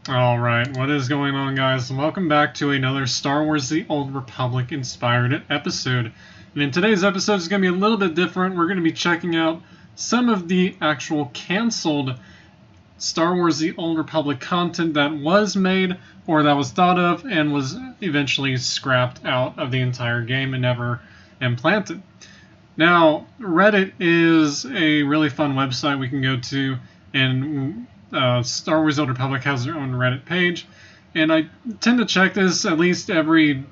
Alright, what is going on, guys? Welcome back to another Star Wars The Old Republic inspired episode. And in today's episode, it's going to be a little bit different. We're going to be checking out some of the actual canceled Star Wars The Old Republic content that was made or that was thought of and was eventually scrapped out of the entire game and never implanted. Now, Reddit is a really fun website we can go to, and Star Wars The Old Republic has their own Reddit page, and I tend to check this at least every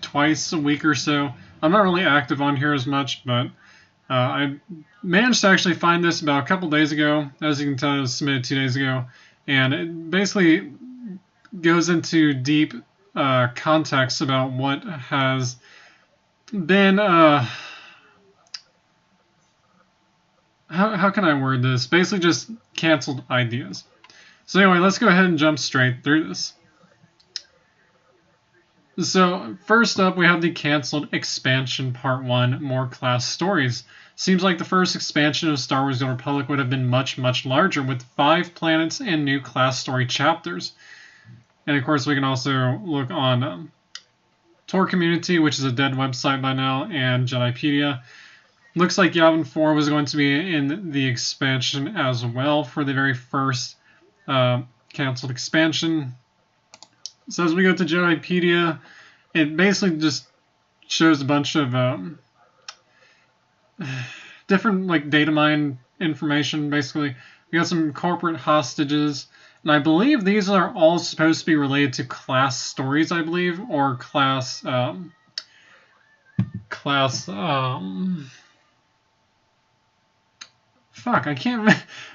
twice a week or so. I'm not really active on here as much, but I managed to actually find this about a couple days ago. As you can tell, it was submitted 2 days ago, and it basically goes into deep context about what has been... How can I word this? Basically just canceled ideas. So anyway, let's go ahead and jump straight through this. So first up, we have the canceled expansion part 1, More Class Stories. Seems like the first expansion of Star Wars The Old Republic would have been much, much larger with 5 planets and new class story chapters. And of course, we can also look on SWTOR Community, which is a dead website by now, and Jedipedia. Looks like Yavin 4 was going to be in the expansion as well for the very first canceled expansion. So as we go to Jedipedia, it basically just shows a bunch of different data mine information. Basically, we got some corporate hostages, and I believe these are all supposed to be related to class stories, I believe, or class Fuck, I can't...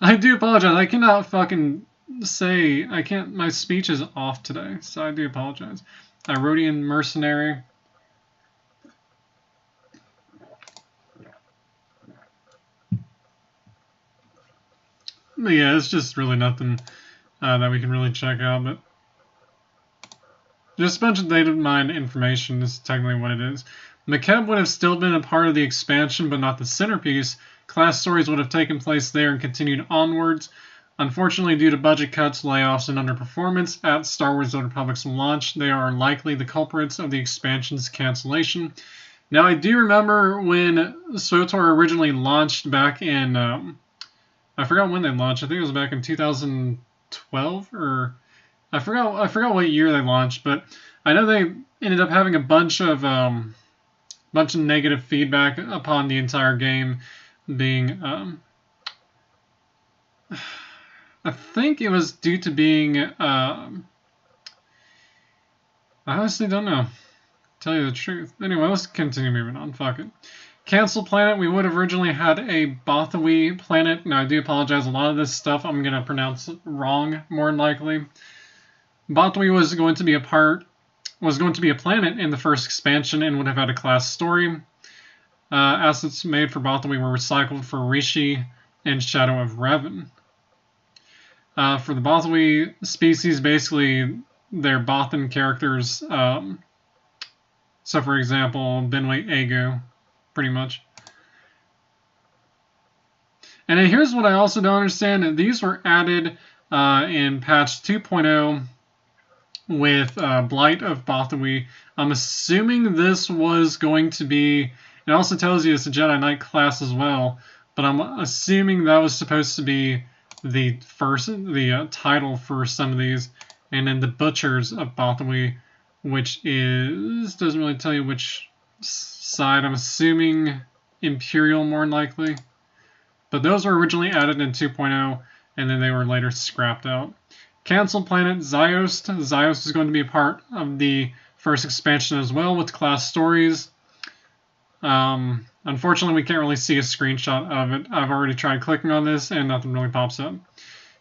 I do apologize. I cannot fucking say... I can't... My speech is off today, so I do apologize. Irodian Mercenary. But yeah, it's just really nothing that we can really check out, but... Just a bunch of data mined information is technically what it is. McKeb would have still been a part of the expansion, but not the centerpiece. Class stories would have taken place there and continued onwards. Unfortunately, due to budget cuts, layoffs, and underperformance at Star Wars The Old Republic's launch, they are likely the culprits of the expansion's cancellation. Now, I do remember when SWTOR originally launched back in... I forgot when they launched. I think it was back in 2012, or... I forgot what year they launched, but I know they ended up having a bunch of negative feedback upon the entire game. Being, I think it was due to being, I honestly don't know, tell you the truth. Anyway, let's continue moving on, fuck it. Cancelled planet, we would have originally had a Bothawi planet. Now, I do apologize, a lot of this stuff I'm going to pronounce wrong, more than likely. Bothawi was going to be a planet in the first expansion and would have had a class story. Assets made for Bothawi were recycled for Rishi and Shadow of Revan. For the Bothawi species, basically, they're Bothan characters. So, for example, Benway Ego, pretty much. And then here's what I also don't understand. These were added in patch 2.0 with Blight of Bothawi. I'm assuming this was going to be... It also tells you it's a Jedi Knight class as well, but I'm assuming that was supposed to be the title for some of these. And then the Butchers of Bothawi, which is... doesn't really tell you which side. I'm assuming Imperial, more than likely. But those were originally added in 2.0, and then they were later scrapped out. Cancelled planet Ziost. Ziost is going to be a part of the first expansion as well with class stories. Unfortunately, we can't really see a screenshot of it. I've already tried clicking on this and nothing really pops up.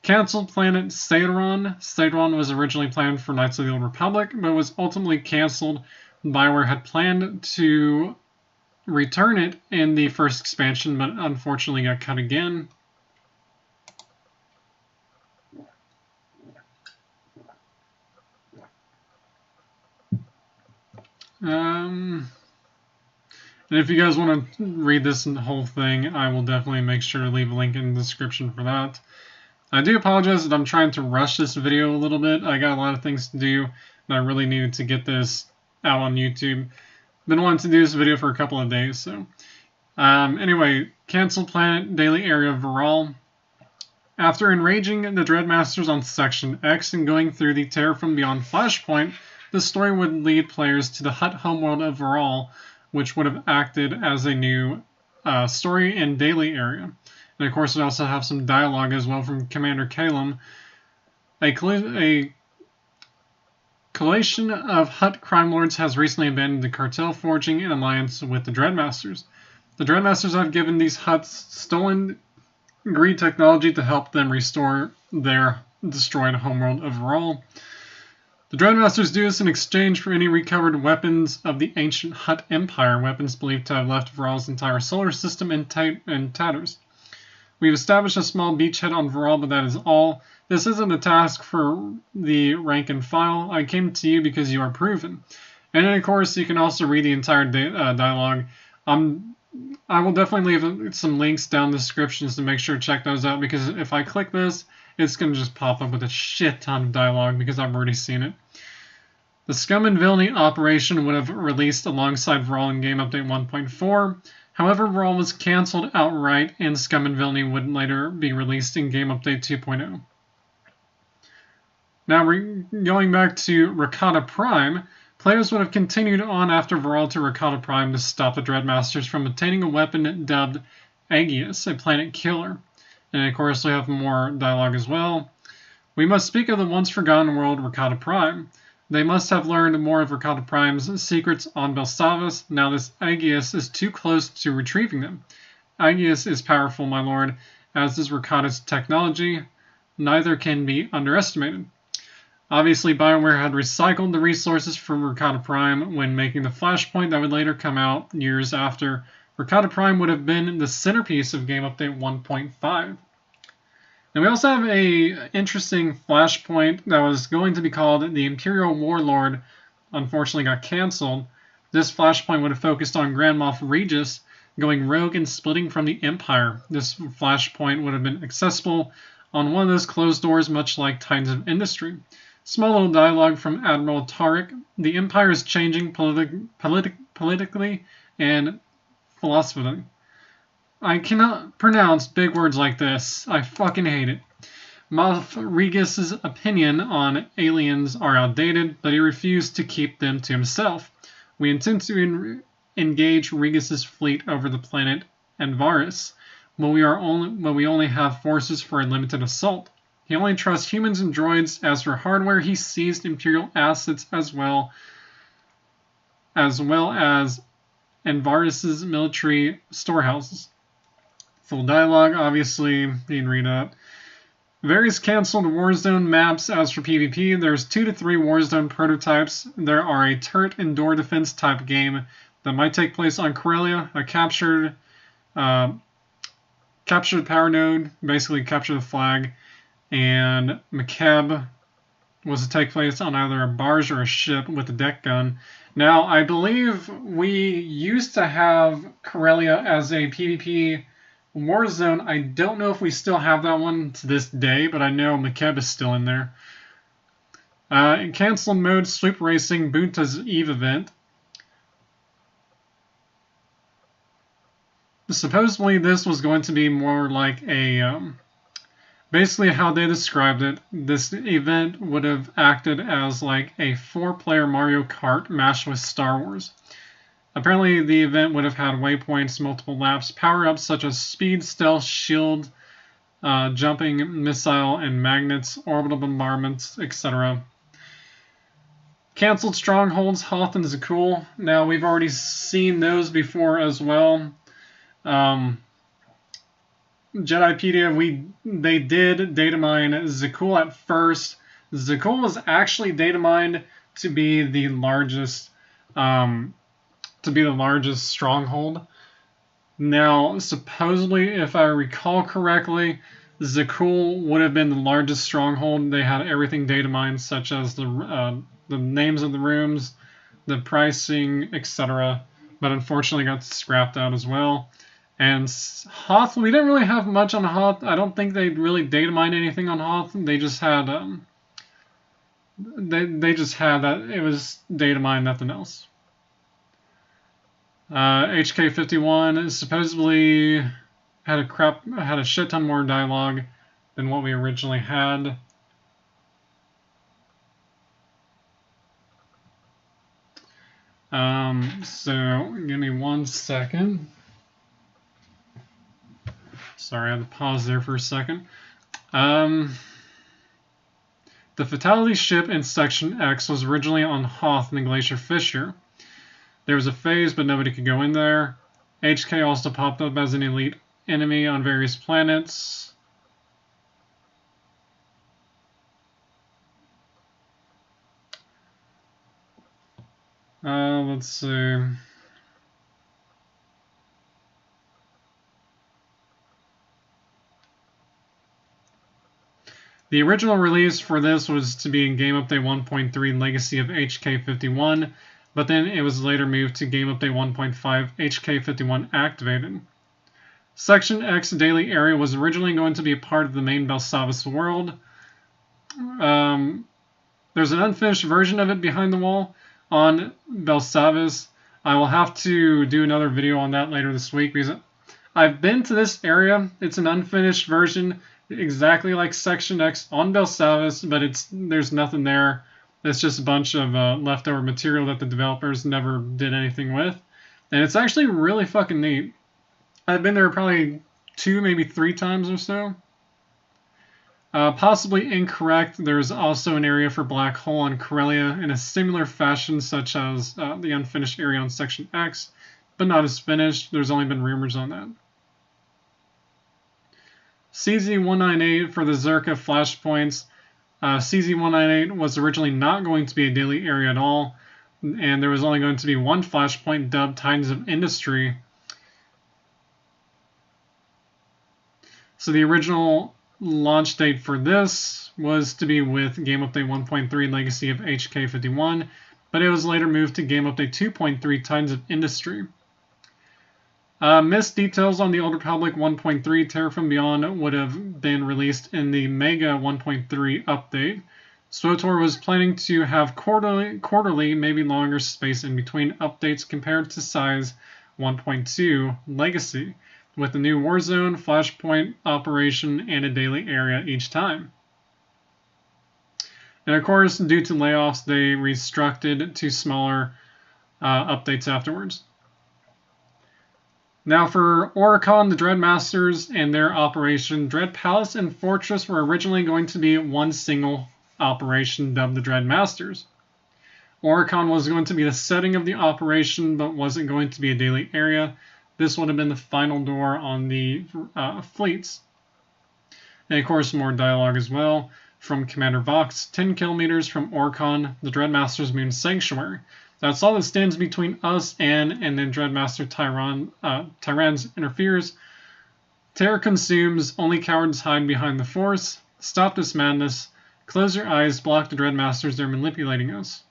Cancelled planet SWTOR. SWTOR was originally planned for Knights of the Old Republic, but was ultimately cancelled. BioWare had planned to return it in the first expansion, but unfortunately got cut again. And if you guys want to read this whole thing, I will definitely make sure to leave a link in the description for that. I do apologize that I'm trying to rush this video a little bit. I got a lot of things to do, and I really needed to get this out on YouTube. Been wanting to do this video for a couple of days, so. Anyway, cancel planet daily area of Viral. After enraging the Dreadmasters on Section X and going through the Terror from Beyond flashpoint, the story would lead players to the Hutt homeworld of Viral, which would have acted as a new story and daily area. And of course, we also have some dialogue as well from Commander Kalem. A coalition of Hutt crime lords has recently abandoned the cartel, forging an alliance with the Dreadmasters. The Dreadmasters have given these Hutts stolen greed technology to help them restore their destroyed homeworld of Viral. The Dreadmasters do this in exchange for any recovered weapons of the ancient Hutt Empire, weapons believed to have left Viral's entire solar system in tatters. We've established a small beachhead on Viral, but that is all. This isn't a task for the rank and file. I came to you because you are proven. And then, of course, you can also read the entire dialogue. I will definitely leave some links down in the descriptions to make sure to check those out, because if I click this, it's going to just pop up with a shit ton of dialogue because I've already seen it. The Scum and Villainy operation would have released alongside Viral in Game Update 1.4. However, Viral was cancelled outright, and Scum and Villainy would later be released in Game Update 2.0. Now, going back to Rakata Prime, players would have continued on after Viral to Rakata Prime to stop the Dreadmasters from obtaining a weapon dubbed Aegis, a planet killer. And of course, we have more dialogue as well. We must speak of the once forgotten world Rakata Prime. They must have learned more of Rakata Prime's secrets on Belsavis. Now this Aegis is too close to retrieving them. Aegis is powerful, my lord, as is Rakata's technology. Neither can be underestimated. Obviously, BioWare had recycled the resources from Rakata Prime when making the Flashpoint that would later come out years after. Rakata Prime would have been the centerpiece of Game Update 1.5. And we also have an interesting Flashpoint that was going to be called the Imperial Warlord, unfortunately got cancelled. This Flashpoint would have focused on Grand Moff Regis going rogue and splitting from the Empire. This Flashpoint would have been accessible on one of those closed doors, much like Titans of Industry. Small little dialogue from Admiral Tariq. The Empire is changing politically and philosophically. I cannot pronounce big words like this. I fucking hate it. Moff Regis's opinion on aliens are outdated, but he refused to keep them to himself. We intend to engage Regis's fleet over the planet Anvaris, but we only have forces for a limited assault. He only trusts humans and droids. As for hardware, he seized Imperial assets as well as Anvaris's military storehouses. Full dialogue, obviously, you can read up. Various cancelled Warzone maps. As for PvP, there's 2 to 3 Warzone prototypes. There are a turret and door defense type game that might take place on Corellia, a captured power node, basically capture the flag, and Makeb was to take place on either a barge or a ship with a deck gun. Now, I believe we used to have Corellia as a PvP Warzone. I don't know if we still have that one to this day, but I know Makeb is still in there. In cancelled mode, Swoop Racing, Bunta's Eve event. Supposedly this was going to be more like a, basically how they described it, this event would have acted as like a 4-player Mario Kart mashed with Star Wars. Apparently the event would have had waypoints, multiple laps, power-ups such as speed, stealth, shield, jumping, missile, and magnets, orbital bombardments, etc. Cancelled strongholds, Hoth and Zakul. Now we've already seen those before as well. Jedipedia, they did data mine Zakul at first. Zakul was actually data mined to be the largest stronghold. Now, supposedly, if I recall correctly, Zakul would have been the largest stronghold. They had everything data mined, such as the names of the rooms, the pricing, etc. But unfortunately got scrapped out as well. And Hoth, we didn't really have much on Hoth. I don't think they really data mined anything on Hoth. They just had they just had that it was data mined, nothing else. HK51 supposedly had a shit ton more dialogue than what we originally had. So give me 1 second. Sorry, I had to pause there for a second. The Fatality ship in Section X was originally on Hoth in the Glacier Fissure. There was a phase, but nobody could go in there. HK also popped up as an elite enemy on various planets. Let's see. The original release for this was to be in Game Update 1.3 Legacy of HK51, but then it was later moved to Game Update 1.5 HK51 Activated. Section X Daily Area was originally going to be a part of the main Belsavis world. There's an unfinished version of it behind the wall on Belsavis. I will have to do another video on that later this week because I've been to this area. It's an unfinished version, exactly like Section X on Belsavis, but there's nothing there. It's just a bunch of leftover material that the developers never did anything with. And it's actually really fucking neat. I've been there probably 2, maybe 3 times or so. Possibly incorrect, there's also an area for Black Hole on Corellia in a similar fashion such as the unfinished area on Section X, but not as finished. There's only been rumors on that. CZ198 for the Zerka flashpoints. CZ198 was originally not going to be a daily area at all, and there was only going to be one flashpoint dubbed Titans of Industry. So the original launch date for this was to be with Game Update 1.3 Legacy of HK51, but it was later moved to Game Update 2.3 Titans of Industry. Missed details on the Old Republic 1.3 Terra from Beyond would have been released in the Mega 1.3 update. SWTOR was planning to have quarterly, maybe longer space in between updates compared to size 1.2 Legacy, with a new Warzone, Flashpoint operation, and a daily area each time. And of course, due to layoffs, they restructured to smaller updates afterwards. Now for Oricon, the Dreadmasters, and their operation, Dread Palace and Fortress were originally going to be one single operation dubbed the Dreadmasters. Oricon was going to be the setting of the operation, but wasn't going to be a daily area. This would have been the final door on the fleets. And of course, more dialogue as well from Commander Vox, 10 kilometers from Oricon, the Dreadmaster's Moon Sanctuary. That's all that stands between us and then Dreadmaster Tyrann's interferes. Terror consumes, only cowards hide behind the Force. Stop this madness. Close your eyes, block the Dreadmasters, they're manipulating us.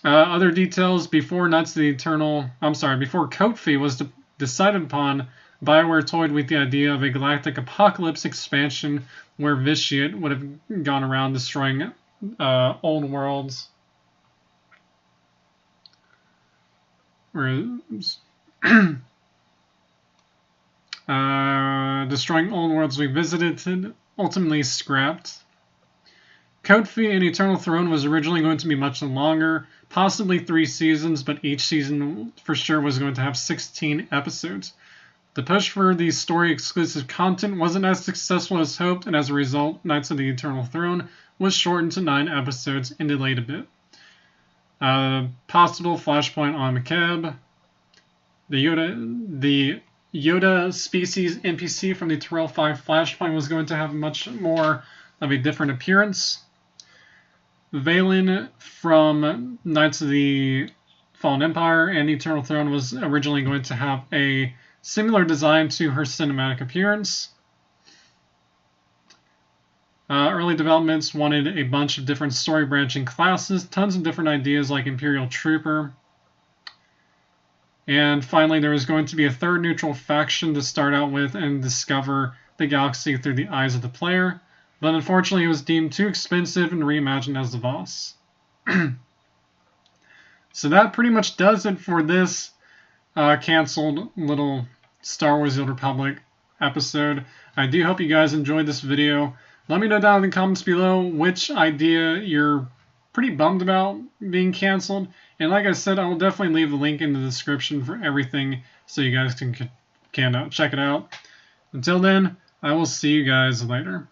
Other details, before before Coat Fee was decided upon, BioWare toyed with the idea of a galactic apocalypse expansion where Vitiate would have gone around destroying old worlds. Destroying old worlds we visited, ultimately scrapped. Code Fee and Eternal Throne was originally going to be much longer, possibly 3 seasons, but each season for sure was going to have 16 episodes. The push for the story-exclusive content wasn't as successful as hoped, and as a result, Knights of the Eternal Throne was shortened to 9 episodes and delayed a bit. Possible flashpoint on McCabe. The Yoda species NPC from the Terrell 5 flashpoint was going to have much more of a different appearance. Valen from Knights of the Fallen Empire and Eternal Throne was originally going to have a similar design to her cinematic appearance. Early developments wanted a bunch of different story branching classes, tons of different ideas like Imperial Trooper. And finally, there was going to be a third neutral faction to start out with and discover the galaxy through the eyes of the player. But unfortunately, it was deemed too expensive and reimagined as the boss. So that pretty much does it for this canceled little Star Wars The Old Republic episode. I do hope you guys enjoyed this video. Let me know down in the comments below which idea you're pretty bummed about being canceled. And like I said, I will definitely leave a link in the description for everything so you guys can check it out. Until then, I will see you guys later.